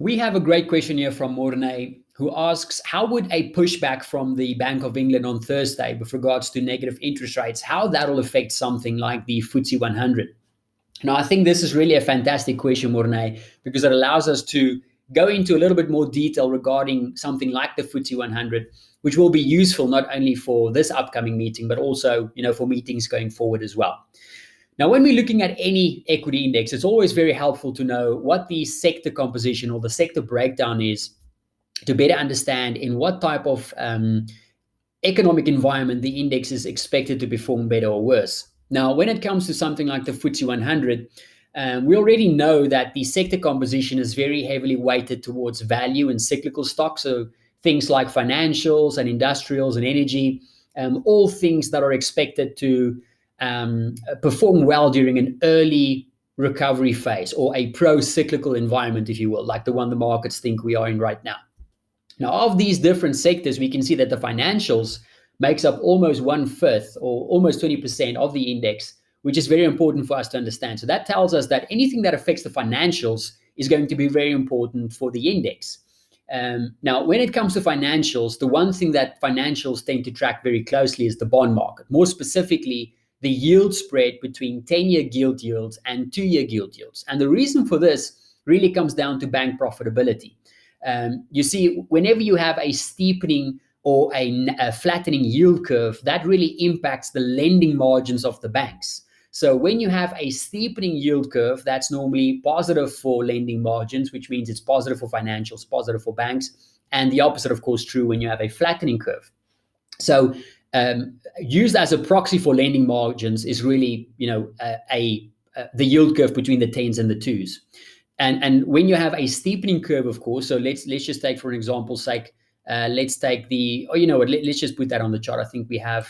We have a great question here from Mornay, who asks, how would a pushback from the Bank of England on Thursday with regards to negative interest rates, how that will affect something like the FTSE 100? Now, I think this is really a fantastic question, Mornay, because it allows us to go into a little bit more detail regarding something like the FTSE 100, which will be useful not only for this upcoming meeting, but also, for meetings going forward as well. Now, when we're looking at any equity index, it's always very helpful to know what the sector composition or the sector breakdown is to better understand in what type of economic environment the index is expected to perform better or worse. Now, when it comes to something like the FTSE 100, we already know that the sector composition is very heavily weighted towards value and cyclical stocks. So things like financials and industrials and energy, all things that are expected to perform well during an early recovery phase or a pro-cyclical environment, if you will, like the one the markets think we are in right now. Now, of these different sectors, we can see that the financials makes up almost 1/5 or almost 20% of the index, which is very important for us to understand. So that tells us that anything that affects the financials is going to be very important for the index. Now, when it comes to financials, the one thing that financials tend to track very closely is the bond market, more specifically, the yield spread between 10-year gilt yields and 2-year gilt yields. And the reason for this really comes down to bank profitability. You see, whenever you have a steepening or a flattening yield curve, that really impacts the lending margins of the banks. So when you have a steepening yield curve, that's normally positive for lending margins, which means it's positive for financials, positive for banks, and the opposite, of course, true when you have a flattening curve. So used as a proxy for lending margins is really, the yield curve between the 10s and the 2s. And when you have a steepening curve, of course, so let's just take, for an example's sake, let's take let's just put that on the chart. I think we have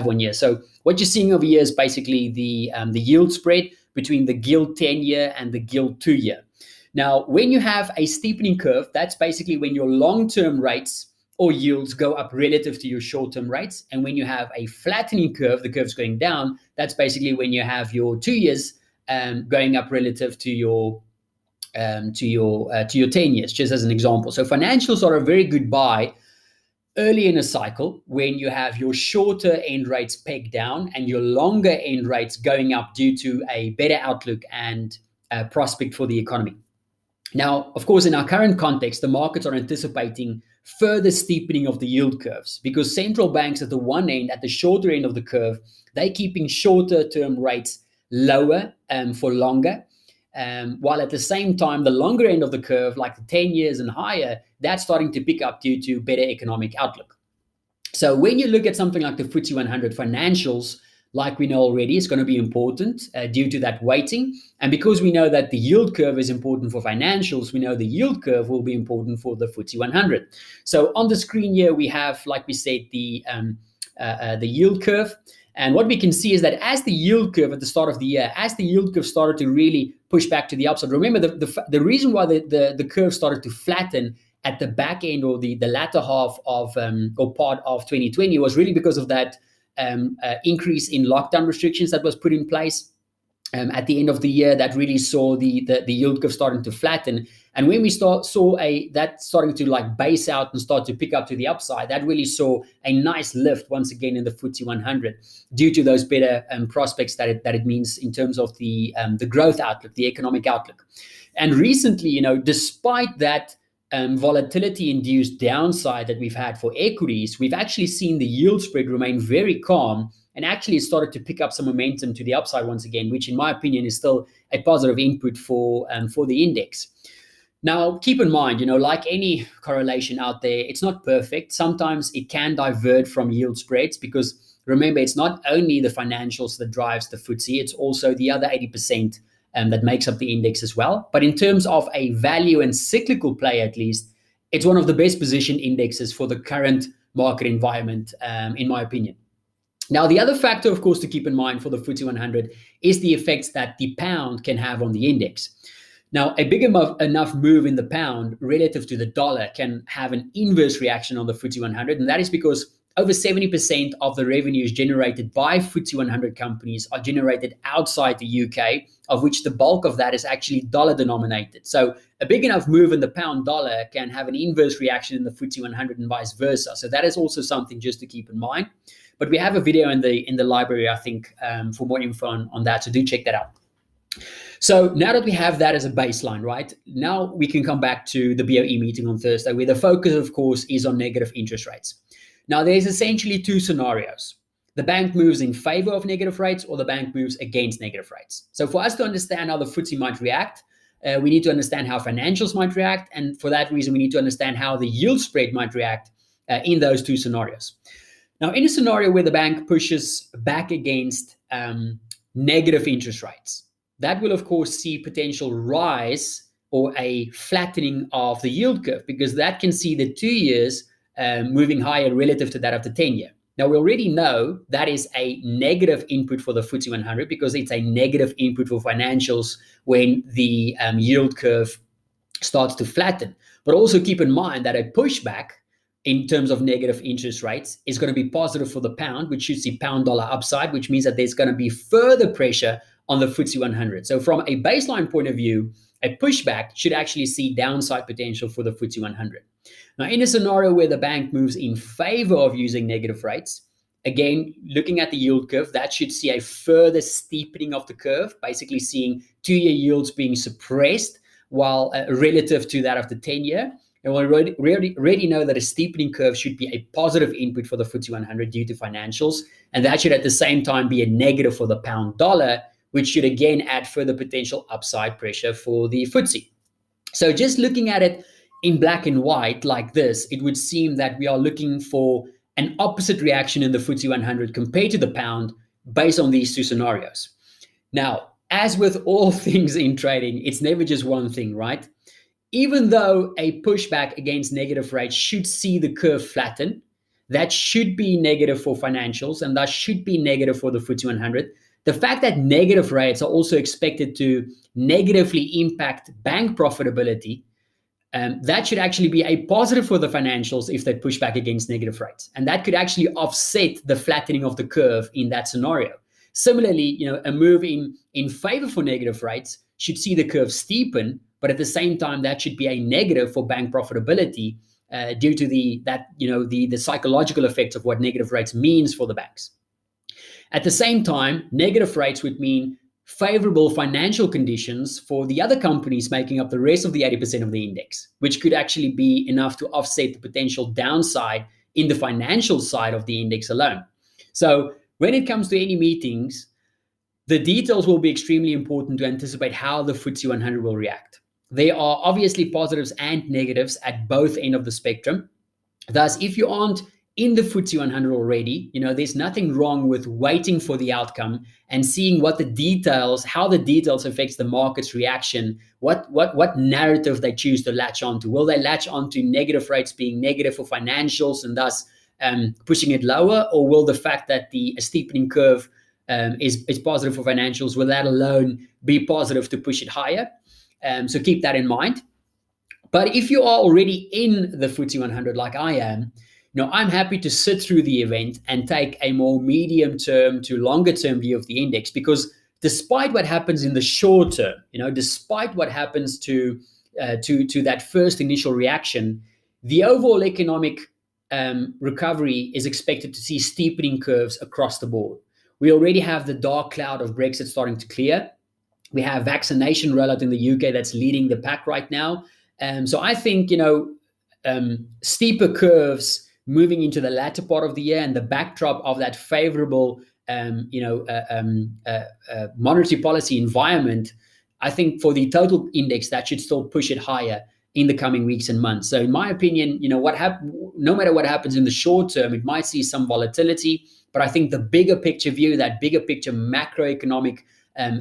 one here. So what you're seeing over here is basically the yield spread between the gilt 10-year and the gilt 2-year. Now, when you have a steepening curve, that's basically when your long-term rates or yields go up relative to your short-term rates. And when you have a flattening curve, the curve's going down, that's basically when you have your 2 years going up relative to your 10 years, just as an example. So financials are a very good buy early in a cycle when you have your shorter end rates pegged down and your longer end rates going up due to a better outlook and prospect for the economy. Now, of course, in our current context, the markets are anticipating further steepening of the yield curves because central banks at the one end, at the shorter end of the curve, they're keeping shorter term rates lower for longer. While at the same time, the longer end of the curve, like the 10 years and higher, that's starting to pick up due to better economic outlook. So when you look at something like the FTSE 100 financials, like we know already, is going to be important due to that weighting. And because we know that the yield curve is important for financials, we know the yield curve will be important for the FTSE 100. So on the screen here, we have, like we said, the yield curve. And what we can see is that as the yield curve at the start of the year, as the yield curve started to really push back to the upside, remember the reason why the curve started to flatten at the back end or the latter half of or part of 2020 was really because of that increase in lockdown restrictions that was put in place at the end of the year. That really saw the yield curve starting to flatten. And when we saw that starting to like base out and start to pick up to the upside, that really saw a nice lift once again in the FTSE 100 due to those better prospects that it means in terms of the growth outlook, the economic outlook. And recently, despite that volatility-induced downside that we've had for equities, we've actually seen the yield spread remain very calm, and actually it started to pick up some momentum to the upside once again, which in my opinion is still a positive input for the index. Now, keep in mind, like any correlation out there, it's not perfect. Sometimes it can divert from yield spreads because remember, it's not only the financials that drives the FTSE, it's also the other 80% that makes up the index as well. But in terms of a value and cyclical play, at least, it's one of the best positioned indexes for the current market environment, in my opinion. Now, the other factor, of course, to keep in mind for the FTSE 100 is the effects that the pound can have on the index. Now, a big enough move in the pound relative to the dollar can have an inverse reaction on the FTSE 100, and that is because over 70% of the revenues generated by FTSE 100 companies are generated outside the UK, of which the bulk of that is actually dollar denominated. So a big enough move in the pound dollar can have an inverse reaction in the FTSE 100 and vice versa. So that is also something just to keep in mind. But we have a video in the library, I think, for more info on that. So do check that out. So now that we have that as a baseline, right, now we can come back to the BOE meeting on Thursday, where the focus, of course, is on negative interest rates. Now, there's essentially two scenarios. The bank moves in favor of negative rates, or the bank moves against negative rates. So for us to understand how the FTSE might react, we need to understand how financials might react. And for that reason, we need to understand how the yield spread might react in those two scenarios. Now, in a scenario where the bank pushes back against negative interest rates, that will, of course, see potential rise or a flattening of the yield curve, because that can see the 2 years moving higher relative to that of the 10-year. Now, we already know that is a negative input for the FTSE 100, because it's a negative input for financials when the yield curve starts to flatten. But also keep in mind that a pushback in terms of negative interest rates is going to be positive for the pound, which should see pound dollar upside, which means that there's going to be further pressure on the FTSE 100. So from a baseline point of view, a pushback should actually see downside potential for the FTSE 100. Now, in a scenario where the bank moves in favor of using negative rates, again, looking at the yield curve, that should see a further steepening of the curve, basically seeing 2-year yields being suppressed while relative to that of the 10-year. And we already know that a steepening curve should be a positive input for the FTSE 100 due to financials, and that should at the same time be a negative for the pound dollar, which should again add further potential upside pressure for the FTSE. So just looking at it in black and white like this, it would seem that we are looking for an opposite reaction in the FTSE 100 compared to the pound based on these two scenarios. Now, as with all things in trading, it's never just one thing, right? Even though a pushback against negative rates should see the curve flatten, that should be negative for financials, and that should be negative for the FTSE 100. The fact that negative rates are also expected to negatively impact bank profitability, that should actually be a positive for the financials if they push back against negative rates. And that could actually offset the flattening of the curve in that scenario. Similarly, a move in favor for negative rates should see the curve steepen, but at the same time, that should be a negative for bank profitability due to the psychological effects of what negative rates means for the banks. At the same time, negative rates would mean favorable financial conditions for the other companies making up the rest of the 80% of the index, which could actually be enough to offset the potential downside in the financial side of the index alone. So when it comes to any meetings, the details will be extremely important to anticipate how the FTSE 100 will react. There are obviously positives and negatives at both ends of the spectrum. Thus, if you aren't in the FTSE 100 already, there's nothing wrong with waiting for the outcome and seeing how the details affects the market's reaction, what narrative they choose to latch onto. Will they latch onto negative rates being negative for financials and thus pushing it lower, or will the fact that the steepening curve is positive for financials, will that alone be positive to push it higher? So keep that in mind. But if you are already in the FTSE 100 like I am, I'm happy to sit through the event and take a more medium-term to longer-term view of the index, because despite what happens in the short term, despite what happens to that first initial reaction, the overall economic recovery is expected to see steepening curves across the board. We already have the dark cloud of Brexit starting to clear. We have vaccination rollout in the UK that's leading the pack right now. So I think, steeper curves moving into the latter part of the year and the backdrop of that favorable, monetary policy environment, I think for the total index, that should still push it higher in the coming weeks and months. So in my opinion, no matter what happens in the short term, it might see some volatility, but I think the bigger picture view, that bigger picture macroeconomic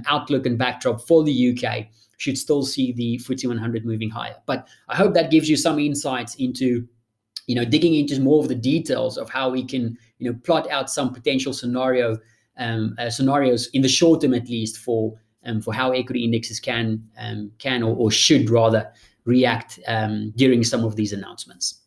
outlook and backdrop for the UK should still see the FTSE 100 moving higher. But I hope that gives you some insights into digging into more of the details of how we can, plot out some potential scenarios in the short term, at least for how equity indexes can or should rather react during some of these announcements.